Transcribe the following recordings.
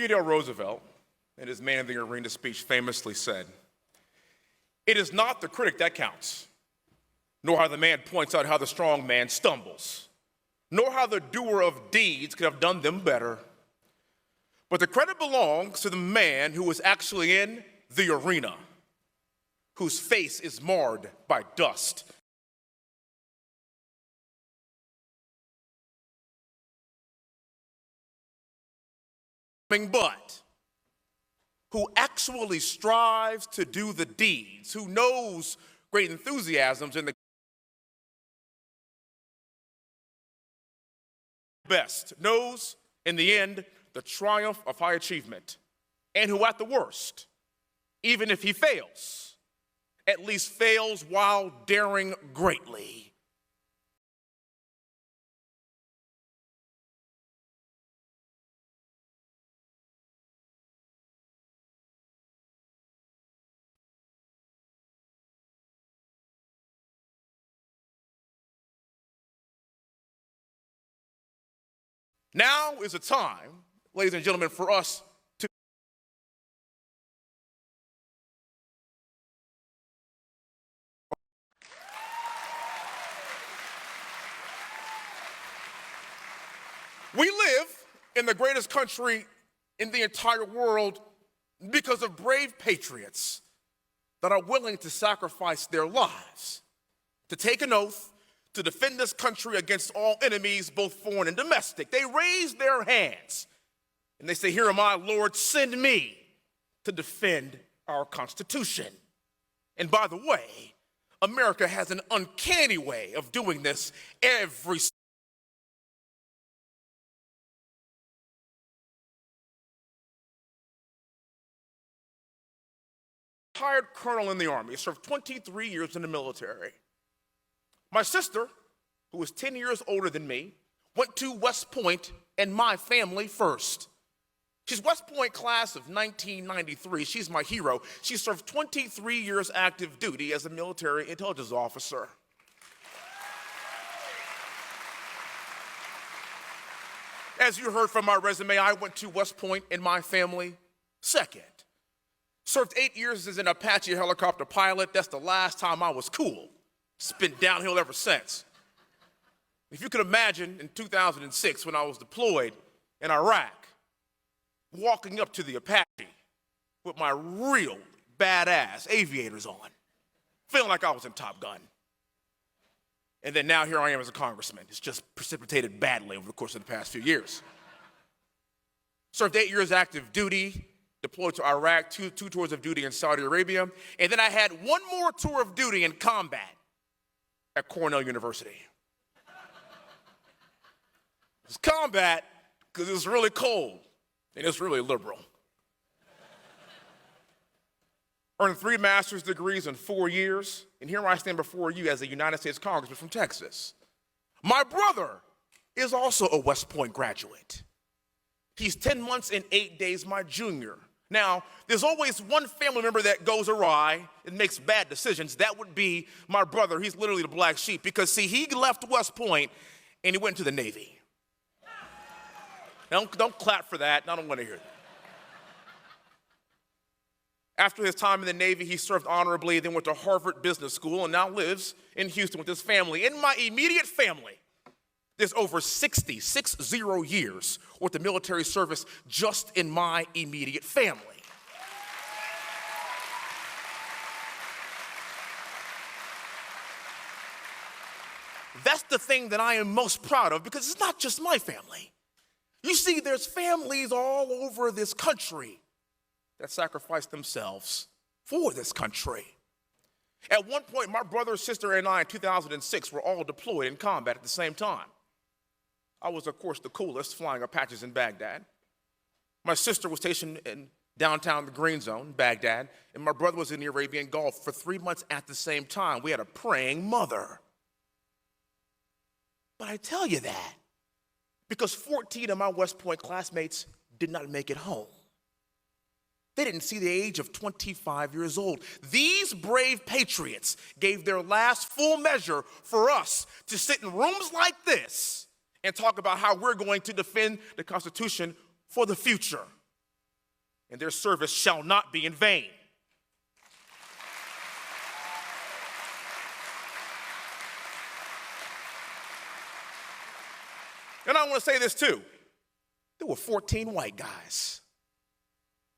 Theodore Roosevelt, in his Man in the Arena speech, famously said, "It is not the critic that counts, nor how the man points out how the strong man stumbles, nor how the doer of deeds could have done them better. But the credit belongs to the man who is actually in the arena, whose face is marred by dust, but who actually strives to do the deeds, who knows great enthusiasms in the best, knows in the end the triumph of high achievement, and who at the worst, even if he fails, at least fails while daring greatly." Now is a time, ladies and gentlemen, for us to we live in the greatest country in the entire world because of brave patriots that are willing to sacrifice their lives, to take an oath, to defend this country against all enemies, both foreign and domestic. They raise their hands and they say, "Here am I, Lord, send me to defend our Constitution." And by the way, America has an uncanny way of doing this every retired colonel in the Army, served 23 years in the military. My sister, who was 10 years older than me, went to West Point and my family first. She's West Point class of 1993. She's my hero. She served 23 years active duty as a military intelligence officer. As you heard from my resume, I went to West Point and my family second. Served 8 years as an Apache helicopter pilot. That's the last time I was cool. It's been downhill ever since. If you could imagine, in 2006, when I was deployed in Iraq, walking up to the Apache with my real badass aviators on, feeling like I was in Top Gun. And then now here I am as a congressman. It's just precipitated badly over the course of the past few years. Served 8 years active duty, deployed to Iraq, two tours of duty in Saudi Arabia, and then I had one more tour of duty in combat at Cornell University. It's combat because it was really cold and it's really liberal. Earned 3 master's degrees in 4 years, and here I stand before you as a United States Congressman from Texas. My brother is also a West Point graduate. He's 10 months and 8 days my junior. Now, there's always one family member that goes awry and makes bad decisions. That would be my brother. He's literally the black sheep because, see, he left West Point and he went to the Navy. Now, don't clap for that. I don't want to hear that. After his time in the Navy, he served honorably, then went to Harvard Business School and now lives in Houston with his family. In my immediate family, there's over 60 years worth of military service just in my immediate family. That's the thing that I am most proud of because it's not just my family. You see, there's families all over this country that sacrifice themselves for this country. At one point, my brother, sister, and I in 2006 were all deployed in combat at the same time. I was, of course, the coolest, flying Apaches in Baghdad. My sister was stationed in downtown the Green Zone, Baghdad, and my brother was in the Arabian Gulf for 3 months at the same time. We had a praying mother. But I tell you that because 14 of my West Point classmates did not make it home. They didn't see the age of 25 years old. These brave patriots gave their last full measure for us to sit in rooms like this and talk about how we're going to defend the Constitution for the future. and their service shall not be in vain. And I want to say this too. There were 14 white guys.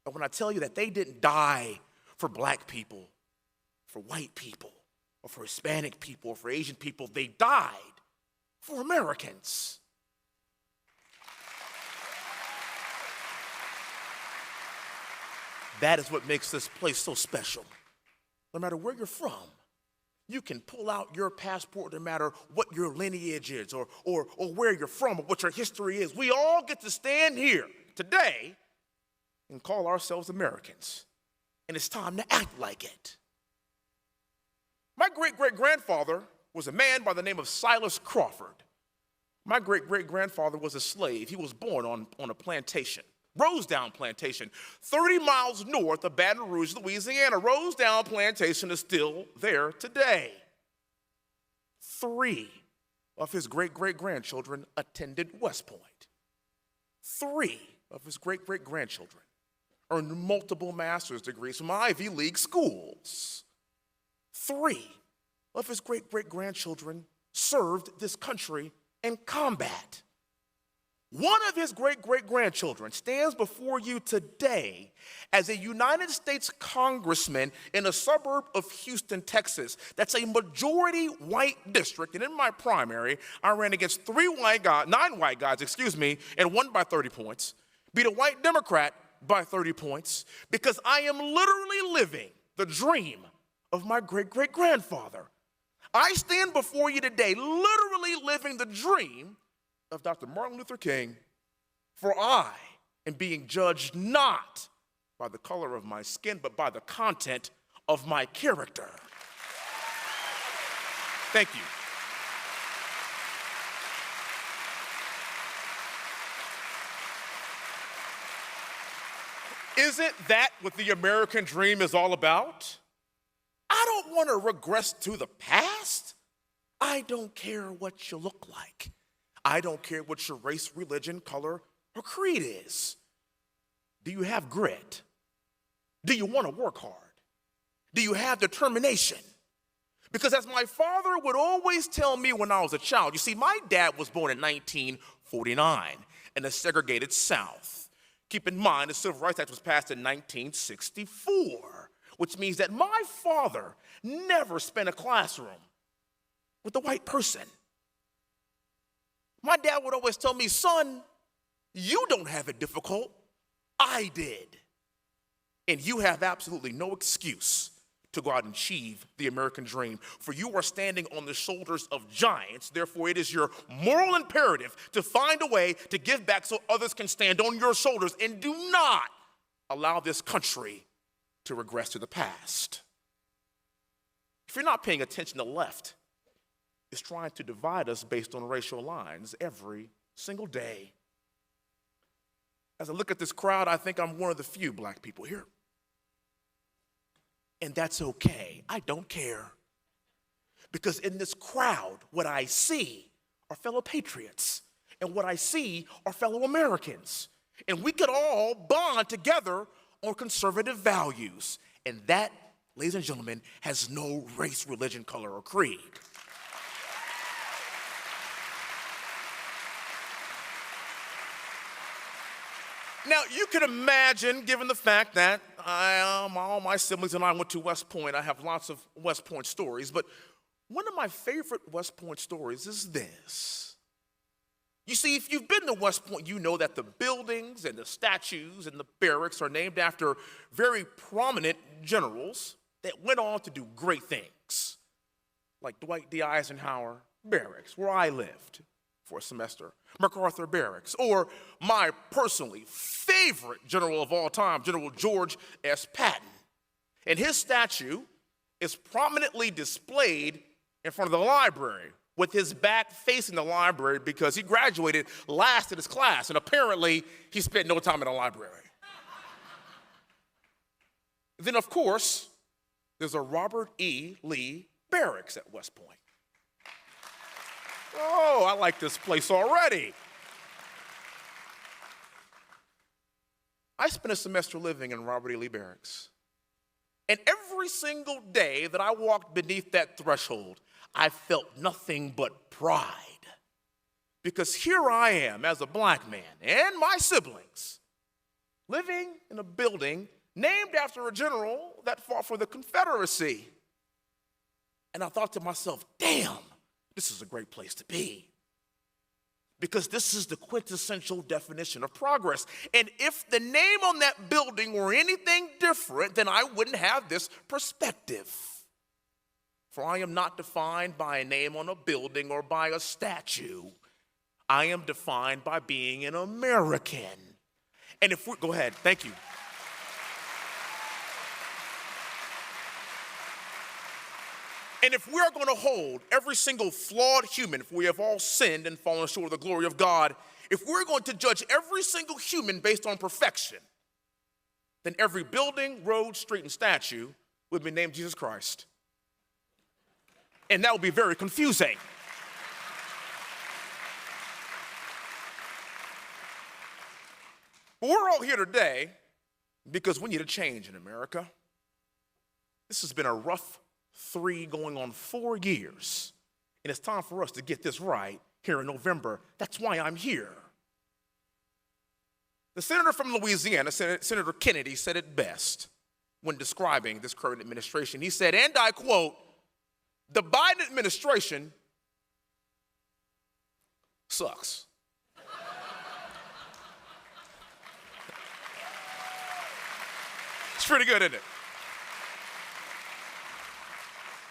And when I tell you that they didn't die for black people, for white people, or for Hispanic people, or for Asian people, they died for Americans. That is what makes this place so special. No matter where you're from, you can pull out your passport no matter what your lineage is or where you're from or what your history is. We all get to stand here today and call ourselves Americans. And it's time to act like it. My great-great-grandfather was a man by the name of Silas Crawford. My great-great-grandfather was a slave. He was born on a plantation. Rosedown Plantation, 30 miles north of Baton Rouge, Louisiana. Rosedown Plantation is still there today. 3 of his great-great-grandchildren attended West Point. 3 of his great-great-grandchildren earned multiple master's degrees from Ivy League schools. 3 of his great-great-grandchildren served this country in combat. 1 of his great-great-grandchildren stands before you today as a United States Congressman in a suburb of Houston, Texas. That's a majority white district. And in my primary, I ran against 9 white guys, and won by 30 points. Beat a white Democrat by 30 points because I am literally living the dream of my great-great-grandfather. I stand before you today literally living the dream of Dr. Martin Luther King, for I am being judged not by the color of my skin, but by the content of my character. Thank you. Isn't that what the American dream is all about? I don't want to regress to the past. I don't care what you look like. I don't care what your race, religion, color, or creed is. Do you have grit? Do you want to work hard? Do you have determination? Because as my father would always tell me when I was a child, you see, my dad was born in 1949 in a segregated South. Keep in mind, the Civil Rights Act was passed in 1964, which means that my father never spent a classroom with a white person. My dad would always tell me, son, you don't have it difficult. I did. And you have absolutely no excuse to go out and achieve the American dream, for you are standing on the shoulders of giants. Therefore, it is your moral imperative to find a way to give back so others can stand on your shoulders, and do not allow this country to regress to the past. If you're not paying attention, the left is trying to divide us based on racial lines every single day. As I look at this crowd, I think I'm one of the few black people here. And that's okay. I don't care. Because in this crowd, what I see are fellow patriots. And what I see are fellow Americans. And we could all bond together on conservative values. And that, ladies and gentlemen, has no race, religion, color, or creed. Now, you can imagine, given the fact that all my siblings and I went to West Point, I have lots of West Point stories, but one of my favorite West Point stories is this. You see, if you've been to West Point, you know that the buildings and the statues and the barracks are named after very prominent generals that went on to do great things, like Dwight D. Eisenhower Barracks, where I lived for a semester, MacArthur Barracks, or my personally favorite general of all time, General George S. Patton. And his statue is prominently displayed in front of the library with his back facing the library because he graduated last in his class, and apparently he spent no time in the library. Then, of course, there's a Robert E. Lee Barracks at West Point. Oh, I like this place already. I spent a semester living in Robert E. Lee Barracks. And every single day that I walked beneath that threshold, I felt nothing but pride. Because here I am as a black man and my siblings living in a building named after a general that fought for the Confederacy. And I thought to myself, damn, this is a great place to be. Because this is the quintessential definition of progress. And if the name on that building were anything different, then I wouldn't have this perspective. For I am not defined by a name on a building or by a statue. I am defined by being an American. And if we go ahead, thank you. And if we are going to hold every single flawed human, if we have all sinned and fallen short of the glory of God, if we're going to judge every single human based on perfection, then every building, road, street, and statue would be named Jesus Christ. And that would be very confusing. But we're all here today because we need a change in America. This has been a rough 3 going on 4 years. And it's time for us to get this right here in November. That's why I'm here. The senator from Louisiana, Senator Kennedy, said it best when describing this current administration. He said, and I quote, "The Biden administration sucks." It's pretty good, isn't it?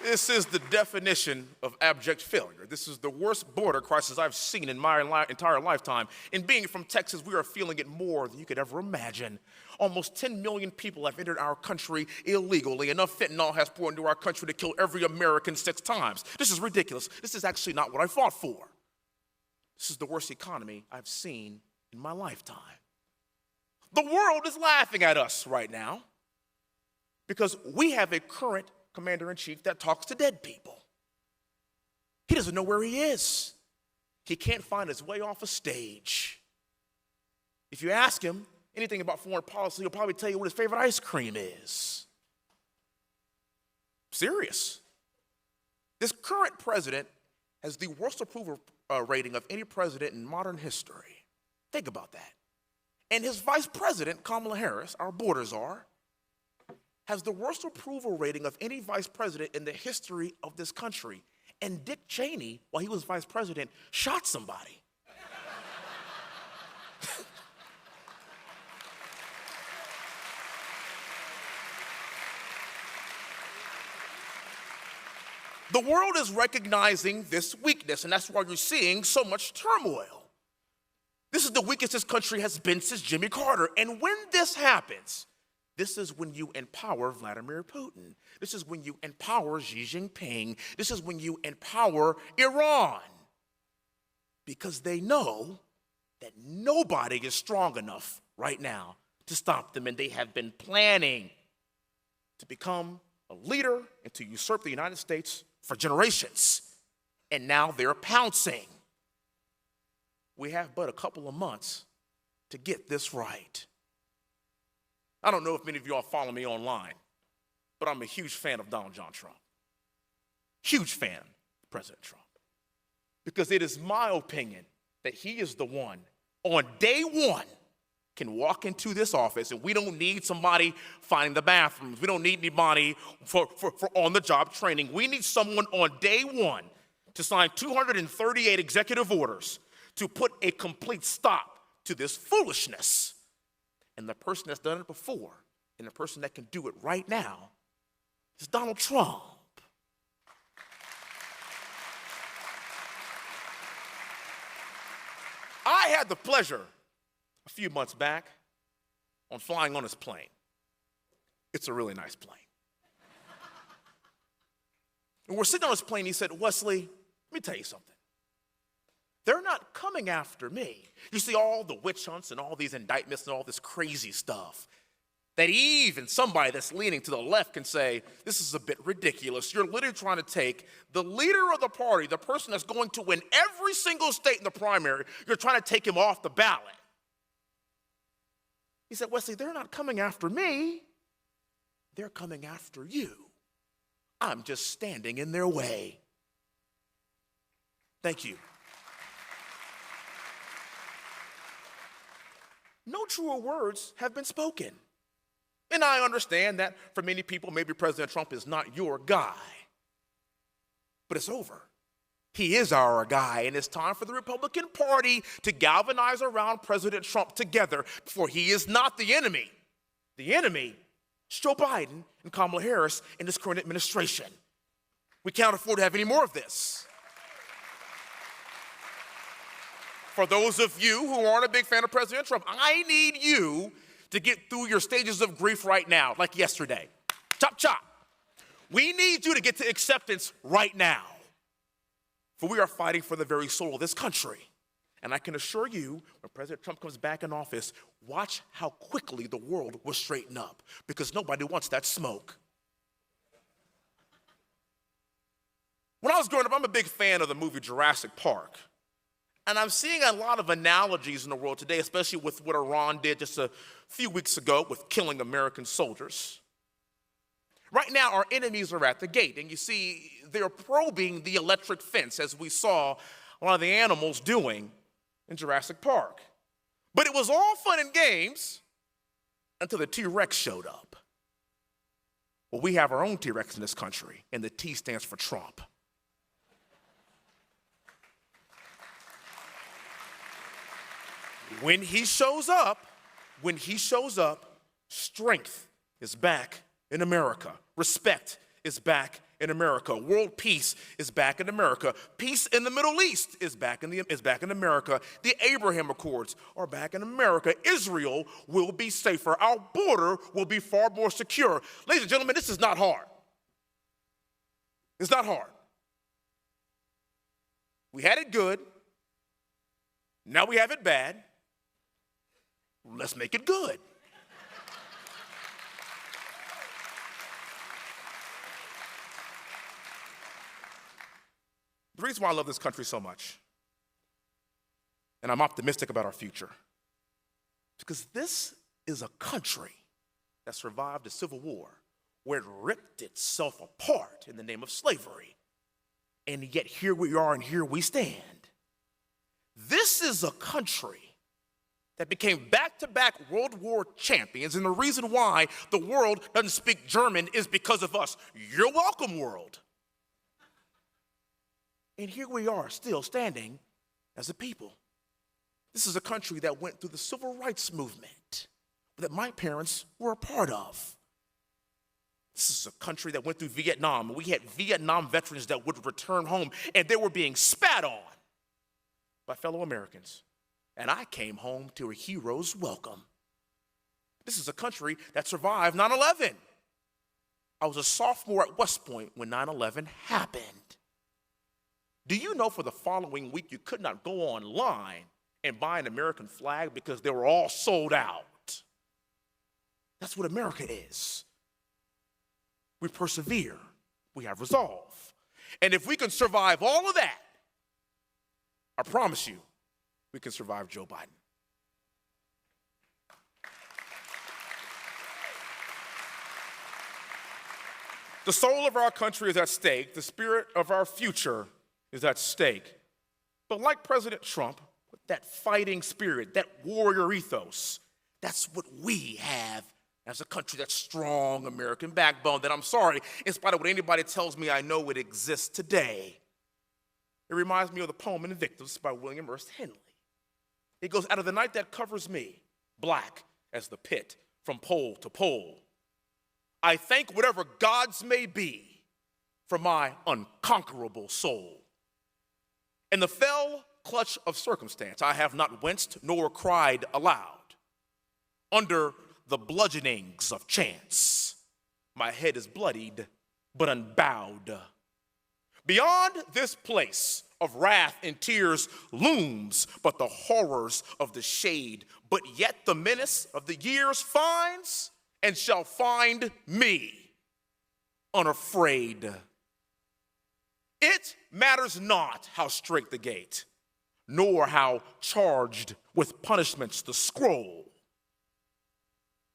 This is the definition of abject failure. This is the worst border crisis I've seen in my entire lifetime. And being from Texas, we are feeling it more than you could ever imagine. Almost 10 million people have entered our country illegally. Enough fentanyl has poured into our country to kill every American 6 times. This is ridiculous. This is actually not what I fought for. This is the worst economy I've seen in my lifetime. The world is laughing at us right now because we have a current commander-in-chief that talks to dead people. He doesn't know where he is. He can't find his way off a stage. If you ask him anything about foreign policy, he'll probably tell you what his favorite ice cream is. Serious. This current president has the worst approval rating of any president in modern history. Think about that. And his vice president, Kamala Harris, our border czar, has the worst approval rating of any vice president in the history of this country. And Dick Cheney, while he was vice president, shot somebody. The world is recognizing this weakness, and that's why you're seeing so much turmoil. This is the weakest this country has been since Jimmy Carter. And when this happens, this is when you empower Vladimir Putin. This is when you empower Xi Jinping. This is when you empower Iran. Because they know that nobody is strong enough right now to stop them. And they have been planning to become a leader and to usurp the United States for generations. And now they're pouncing. We have but a couple of months to get this right. I don't know if many of you all follow me online, but I'm a huge fan of Donald John Trump. Huge fan of President Trump. Because it is my opinion that he is the one, on day one, can walk into this office, and we don't need somebody finding the bathrooms. We don't need anybody for on-the-job training. We need someone on day one to sign 238 executive orders to put a complete stop to this foolishness. And the person that's done it before and the person that can do it right now is Donald Trump. I had the pleasure a few months back on flying on his plane. It's a really nice plane. And we're sitting on his plane, he said, "Wesley, let me tell you something. They're not coming after me." You see all the witch hunts and all these indictments and all this crazy stuff that even somebody that's leaning to the left can say, this is a bit ridiculous. You're literally trying to take the leader of the party, the person that's going to win every single state in the primary, you're trying to take him off the ballot. He said, Wesley, they're not coming after me. They're coming after you. I'm just standing in their way. Thank you. No truer words have been spoken. And I understand that for many people, maybe President Trump is not your guy. But it's over. He is our guy, and it's time for the Republican Party to galvanize around President Trump together, for he is not the enemy. The enemy is Joe Biden and Kamala Harris in this current administration. We can't afford to have any more of this. For those of you who aren't a big fan of President Trump, I need you to get through your stages of grief right now, like yesterday. Chop, chop. We need you to get to acceptance right now. For we are fighting for the very soul of this country. And I can assure you, when President Trump comes back in office, watch how quickly the world will straighten up, because nobody wants that smoke. When I was growing up, I'm a big fan of the movie Jurassic Park. And I'm seeing a lot of analogies in the world today, especially with what Iran did just a few weeks ago with killing American soldiers. Right now, our enemies are at the gate, and you see, they're probing the electric fence, as we saw a lot of the animals doing in Jurassic Park. But it was all fun and games until the T-Rex showed up. Well, we have our own T-Rex in this country, and the T stands for Trump. When he shows up, strength is back in America. Respect is back in America. World peace is back in America. Peace in the Middle East is back in America. The Abraham Accords are back in America. Israel will be safer. Our border will be far more secure. Ladies and gentlemen, this is not hard. It's not hard. We had it good. Now we have it bad. Let's make it good. The reason why I love this country so much, and I'm optimistic about our future, is because this is a country that survived a civil war where it ripped itself apart in the name of slavery. And yet here we are and here we stand. This is a country that became back-to-back World War champions, and the reason why the world doesn't speak German is because of us. You're welcome, world. And here we are, still standing as a people. This is a country that went through the civil rights movement that my parents were a part of. This is a country that went through Vietnam. We had Vietnam veterans that would return home, and they were being spat on by fellow Americans. And I came home to a hero's welcome. This is a country that survived 9/11. I was a sophomore at West Point when 9/11 happened. Do you know for the following week you could not go online and buy an American flag because they were all sold out? That's what America is. We persevere. We have resolve. And if we can survive all of that, I promise you, we can survive Joe Biden. The soul of our country is at stake. The spirit of our future is at stake. But like President Trump, with that fighting spirit, that warrior ethos, that's what we have as a country, that strong American backbone that, I'm sorry, in spite of what anybody tells me, I know it exists today. It reminds me of the poem Invictus by William Ernst Henley. It goes, out of the night that covers me, black as the pit from pole to pole, I thank whatever gods may be for my unconquerable soul. In the fell clutch of circumstance, I have not winced nor cried aloud. Under the bludgeonings of chance, my head is bloodied but unbowed. Beyond this place of wrath and tears looms but the horrors of the shade, but yet the menace of the years finds and shall find me unafraid. It matters not how straight the gate, nor how charged with punishments the scroll.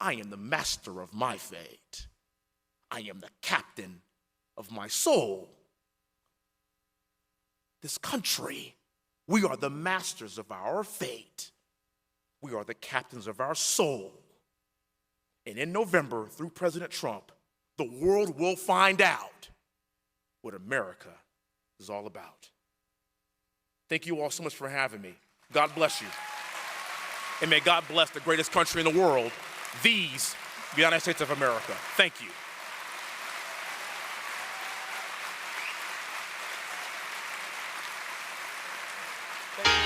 I am the master of my fate. I am the captain of my soul. This country, we are the masters of our fate. We are the captains of our soul. And in November, through President Trump, the world will find out what America is all about. Thank you all so much for having me. God bless you. And may God bless the greatest country in the world, the United States of America. Thank you. Thank you.